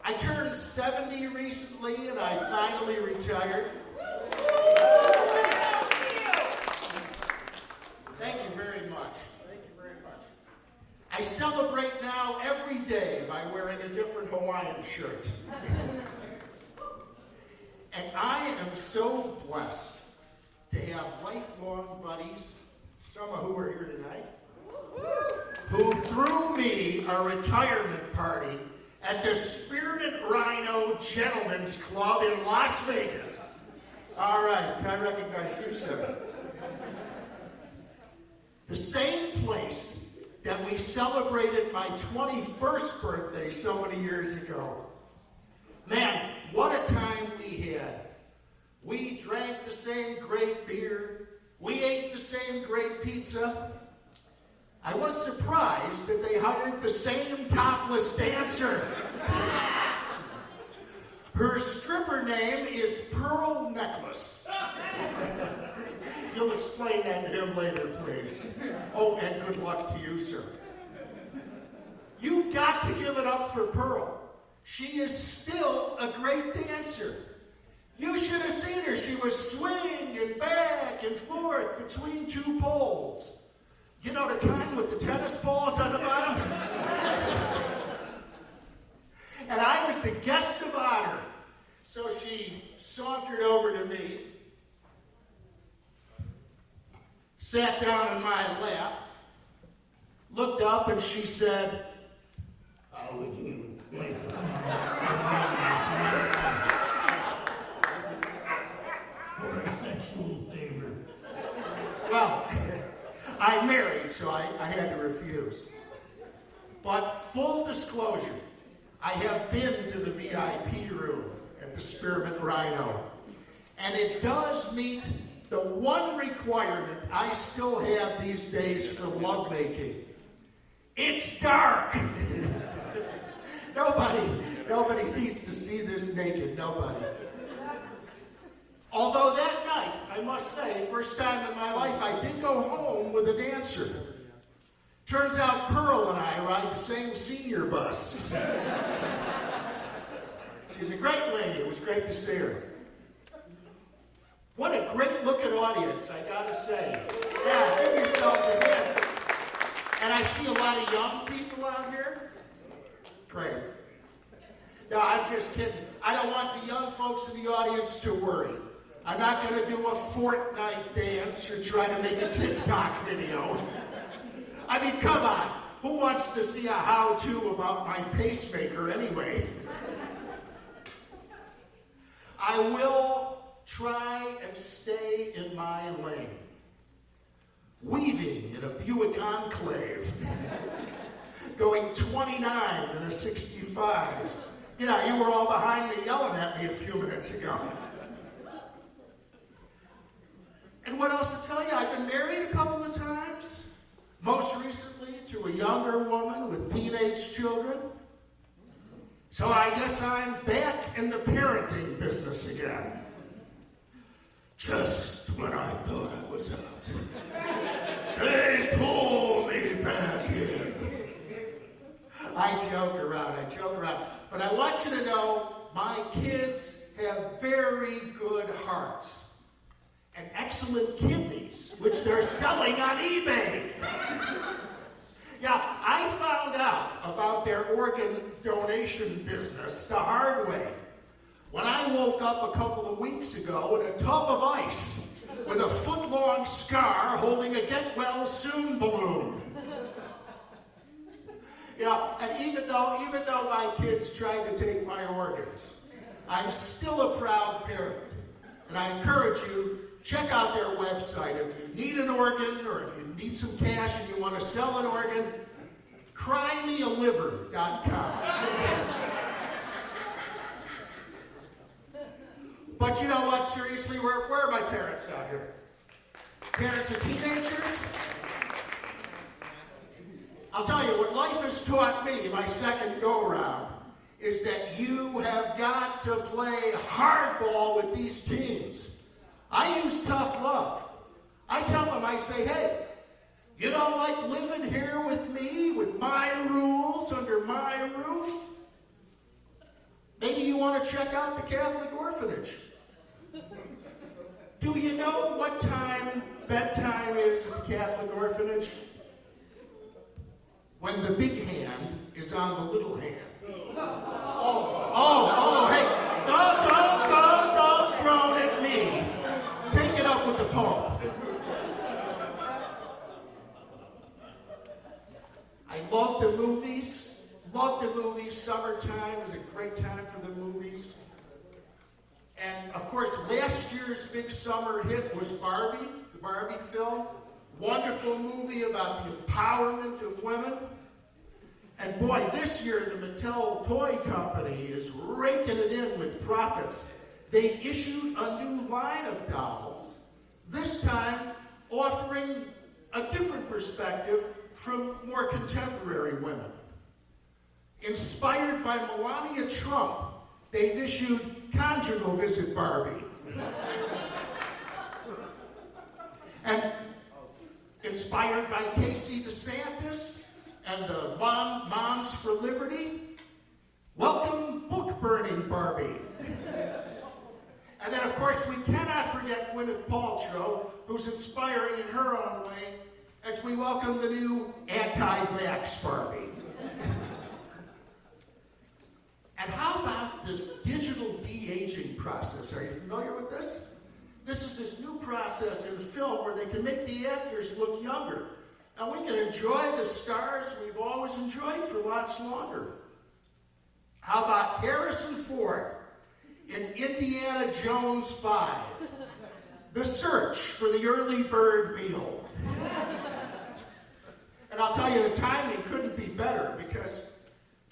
I turned 70 recently, and I finally retired. Thank you very much. Thank you very much. I celebrate now every day by wearing a different Hawaiian shirt. And I am so blessed to have lifelong buddies, some of who are here tonight, who threw me a retirement party at the Spirited Rhino Gentlemen's Club in Las Vegas. All right, I recognize you, sir. The same place that we celebrated my 21st birthday so many years ago. Man, what a time we had. We drank the same great beer. We ate the same great pizza. I was surprised that they hired the same topless dancer. Her stripper name is Pearl Necklace. You'll explain that to him later, please. Oh, and good luck to you, sir. You've got to give it up for Pearl. She is still a great dancer. You should have seen her. She was swinging back and forth between two poles. You know the kind with the tennis balls on the bottom? And I was the guest of honor. So she sauntered over to me, sat down in my lap, looked up, and she said, "How would you like for a sexual favor?" Well, I'm married, so I had to refuse. But full disclosure, I have been to the VIP room at the Spearmint Rhino, and it does meet the one requirement I still have these days for lovemaking. It's dark. Nobody needs to see this naked, nobody. Although that night, I must say, first time in my life, I did go home with a dancer. Turns out Pearl and I ride the same senior bus. She's a great lady. It was great to see her. What a great looking audience, I gotta say. Yeah, give yourselves a hand. And I see a lot of young people out here. Great. No, I'm just kidding. I don't want the young folks in the audience to worry. I'm not going to do a Fortnite dance or try to make a TikTok video. I mean, come on. Who wants to see a how-to about my pacemaker anyway? I will try and stay in my lane. Weaving in a Buick Enclave. Going 29 in a 65. You know, you were all behind me yelling at me a few minutes ago. And what else to tell you? I've been married a couple of times. Most recently to a younger woman with teenage children. So I guess I'm back in the parenting business again. Just when I thought I was out, they pull me back in. I joke around. But I want you to know my kids have very good hearts. And excellent kidneys, which they're selling on eBay. Yeah, I found out about their organ donation business the hard way when I woke up a couple of weeks ago in a tub of ice with a foot-long scar holding a get-well-soon balloon. Yeah, and even though my kids tried to take my organs, I'm still a proud parent. And I encourage you, check out their website. If you need an organ or if you need some cash and you want to sell an organ, crymealiver.com. But you know what? Seriously, where are my parents out here? Parents of teenagers? I'll tell you, what life has taught me, my second go-round, is that you have got to play hardball with these teens. I use tough love. I tell them, I say, hey, you don't like living here with me, with my rules, under my roof? want to check out the Catholic orphanage. Do you know what time bedtime is at the Catholic orphanage? When the big hand is on the little hand. Hey, don't groan at me. Take it up with the Pope. I love the movies. Summertime was a great time for the movies. And of course, last year's big summer hit was Barbie, the Barbie film. Wonderful movie about the empowerment of women. And boy, this year the Mattel Toy Company is raking it in with profits. They've issued a new line of dolls, this time offering a different perspective from more contemporary women. Inspired by Melania Trump, they've issued Conjugal Visit Barbie. And inspired by Casey DeSantis and the Moms for Liberty, welcome Book Burning Barbie. And then, of course, we cannot forget Gwyneth Paltrow, who's inspiring in her own way, as we welcome the new anti-vax Barbie. And how about this digital de-aging process? Are you familiar with this? This is this new process in film where they can make the actors look younger. And we can enjoy the stars we've always enjoyed for lots longer. How about Harrison Ford in Indiana Jones 5? The search for the early bird meal. And I'll tell you, the timing couldn't be better because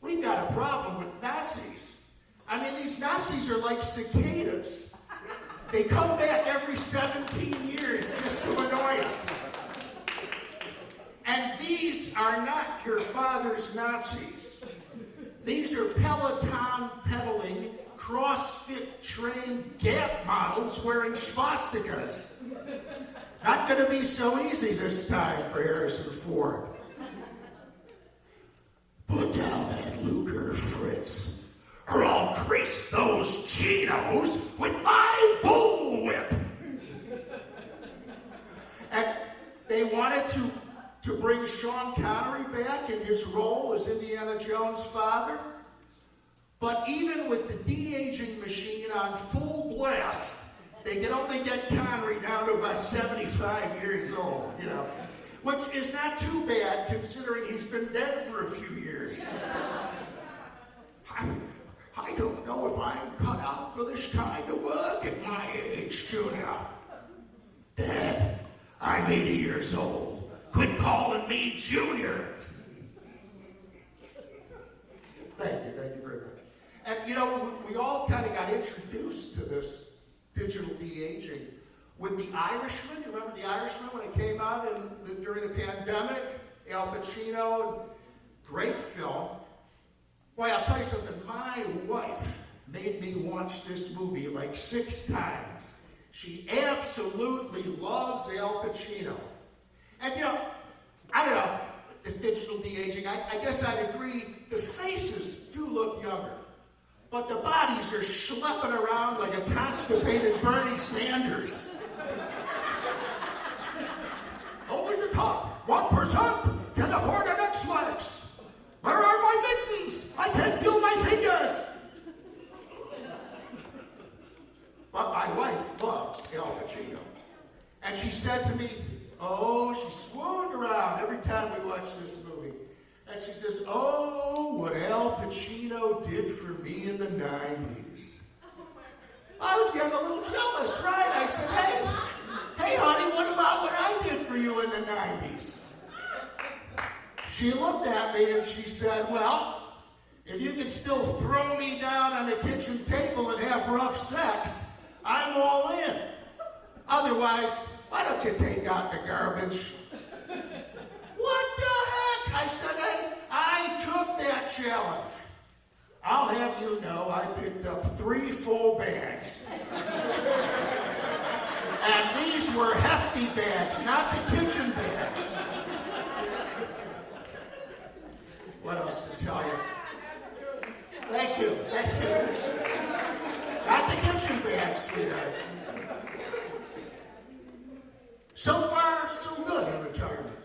we've got a problem with Nazis. I mean, these Nazis are like cicadas. They come back every 17 years just to annoy us. And these are not your father's Nazis. These are Peloton pedaling, CrossFit trained Gap models wearing swastikas. Not going to be so easy this time for Harrison Ford. Put down that Luger, Fritz, or I'll crease those Cheetos with my bullwhip. And they wanted to bring Sean Connery back in his role as Indiana Jones' father. But even with the de-aging machine on full blast, they can only get Connery down to about 75 years old, which is not too bad considering he's been dead for a few years. I don't know if I'm cut out for this kind of work at my age, Junior. Dad, I'm 80 years old. Quit calling me Junior. Thank you very much. And we all kind of got introduced to this digital de-aging with The Irishman. You remember The Irishman when it came out during the pandemic? Al Pacino, great film. Boy, I'll tell you something. My wife made me watch this movie like 6 times. She absolutely loves Al Pacino. And I don't know, this digital de-aging, I guess I'd agree, the faces do look younger. But the bodies are schlepping around like a constipated Bernie Sanders. Only the top 1% can afford an X-Lax. Where are my mittens? I can't feel my fingers. But my wife loves Al Pacino. And she said to me, she swooned around every time we watched this movie. And she says, what Al Pacino did for me in the 90s. I was getting a little jealous, right? I said, hey, honey, what about what I did for you in the 90s? She looked at me and she said, well, if you can still throw me down on the kitchen table and have rough sex, I'm all in. Otherwise, why don't you take out the garbage? What the heck? I said, I took that challenge. I'll have you know I picked up 3 full bags. And these were hefty bags, not the kitchen bags. What else to tell you? Thank you. pension back, sweetheart. So far, so good in retirement.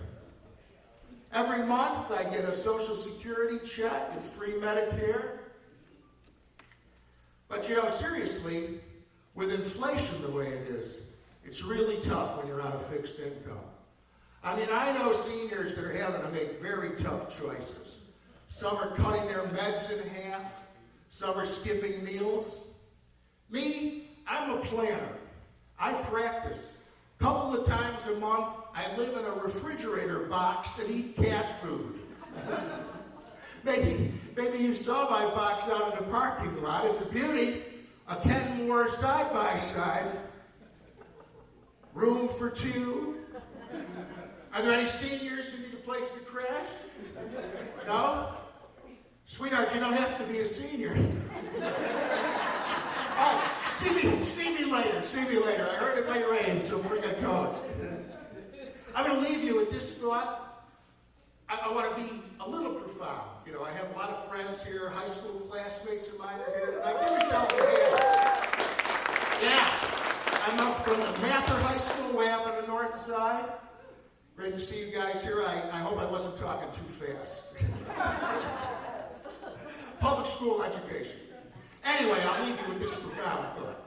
Every month, I get a Social Security check and free Medicare. But seriously, with inflation the way it is, it's really tough when you're on a fixed income. I mean, I know seniors that are having to make very tough choices. Some are cutting their meds in half. Some are skipping meals. Me, I'm a planner. I practice. A couple of times a month, I live in a refrigerator box and eat cat food. Maybe you saw my box out in the parking lot. It's a beauty. A Kenmore side-by-side. Room for two. Are there any seniors who need a place to crash? No? Sweetheart, you don't have to be a senior. Oh, see me later. I heard it may rain, so bring a coat. I'm going to leave you with this thought. I want to be a little profound. I have a lot of friends here, high school classmates of mine are here. Give yourself a hand. Yeah. I'm up from the Mather High School way up on the north side. Great to see you guys here. I hope I wasn't talking too fast. Public school education. Anyway, I'll leave you with this profound thought.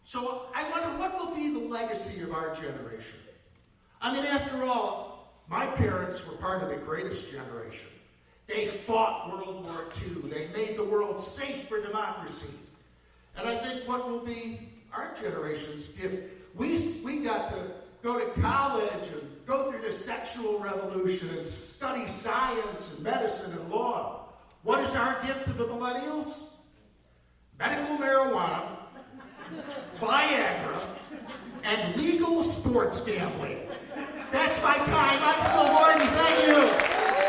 So I wonder, what will be the legacy of our generation? I mean, after all, my parents were part of the greatest generation. They fought World War II. They made the world safe for democracy. And I think what will be our generation's gift, we got to go to college and go through the sexual revolution and study science and medicine and law. What is our gift to the millennials? Medical marijuana, Viagra, and legal sports gambling. That's my time.